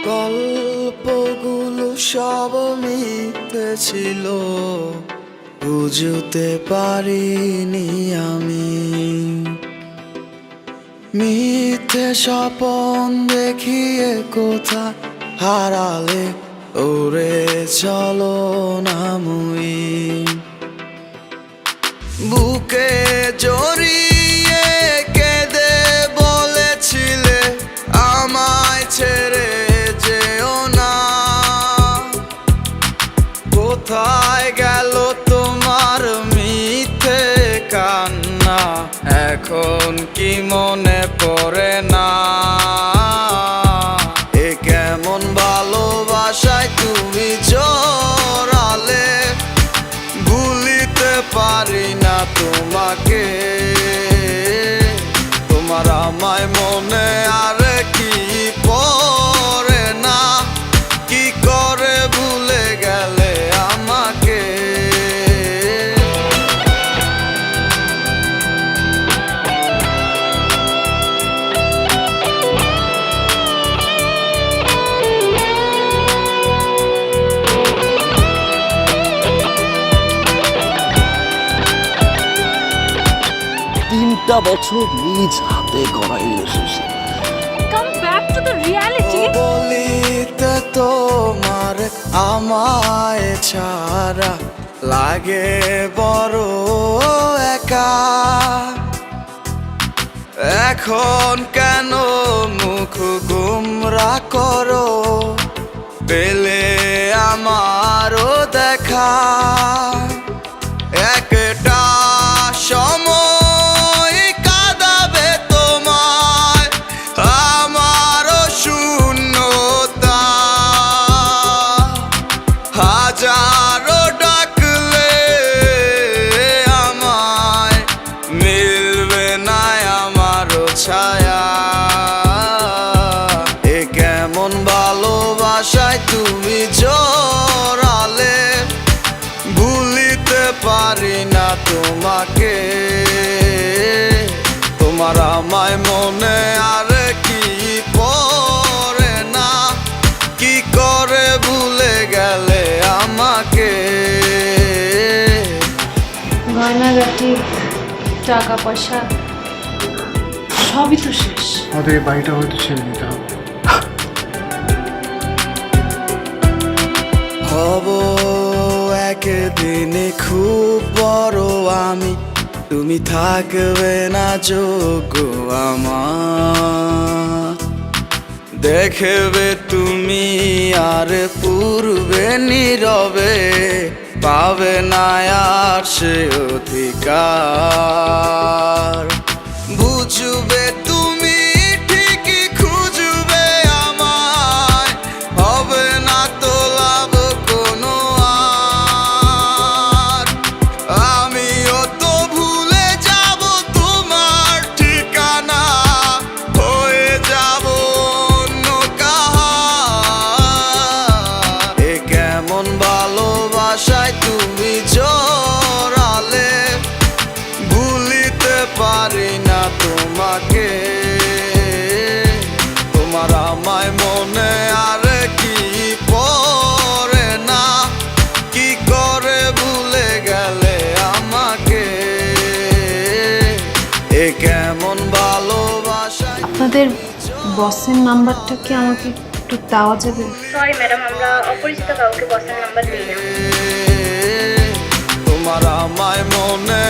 গল্পগুলো সব মিথ্যে ছিল, বুঝতে পারিনি আমি। মিথ্যে স্বপন দেখিয়ে কোথা হারালে ওরে চলো না মুই। বুকে জড়িয়ে কেঁদে বলেছিলে আমায় ছেড়ে যেও না। কোথায় গেল তোমার মিথ্যে কান্না, এখন কি মনে পড়ে না? এ কেমন ভালোবাসায় তুমি জড়ালে, ভুলিতে পারি না তোমাকে। তোমার আমায় মনে আর কি পড়ে না, কি করে ভুলে গেলে আমাকে। তিনটা বছর নিজ হাতে গড়া relationship. Come back to the reality. বলিতে তোমার আমায় ছাড়া লাগে বড় একা। এখন কেন মুখ গুমরা করো, পেলে আমারও দেখা। একটা সময় কাঁদাবে তোমায় আমারও শূন্যতা। হাজারো ডাকলে আমায় মিলবে না আমারও ছায়া। এ কেমন ভালোবাসায় তুমি জড়ালে, ভুলিতে পারি না তোমাকে। তোমার আমায় মনে আর কি পড়ে না, কি করে ভুলে গেলে আমাকে। গয়নাগাটি, টাকা পয়সা সবই তো শেষ। আমাদের এই বাড়িটা হয়তো ছেড়ে দিতে হবে। হব একদিন খুব বড় আমি, তুমি থাকবে না যোগ্য আমার। দেখবে তুমি আর পূর্বে নীরবে, পাবে না আর সে অধিকার। বুঝবে তুমি ঠিকই খুঁজবে আমায়, হবে না তো লাভ কোনো আর। আমিও তো ভুলে যাব তোমার ঠিকানা, হয়ে যাব অন্য কাহার। এ কেমন ভালোবাসায় তুমি জড়ালে, ভুলিতে পারি না তোমাকে। তোমার আমায় মনে আর কি পড়ে না, কি করে ভুলে গেলে আমাকে। এ কেমন ভালোবাসা। আপনাদের বসের নাম্বারটা কি আমাকে একটু দেওয়া যাবে? সরি ম্যাডাম, আমরা অপরিচিত কাউকে বসের নাম্বার দিই না। তোমার আমায় মনে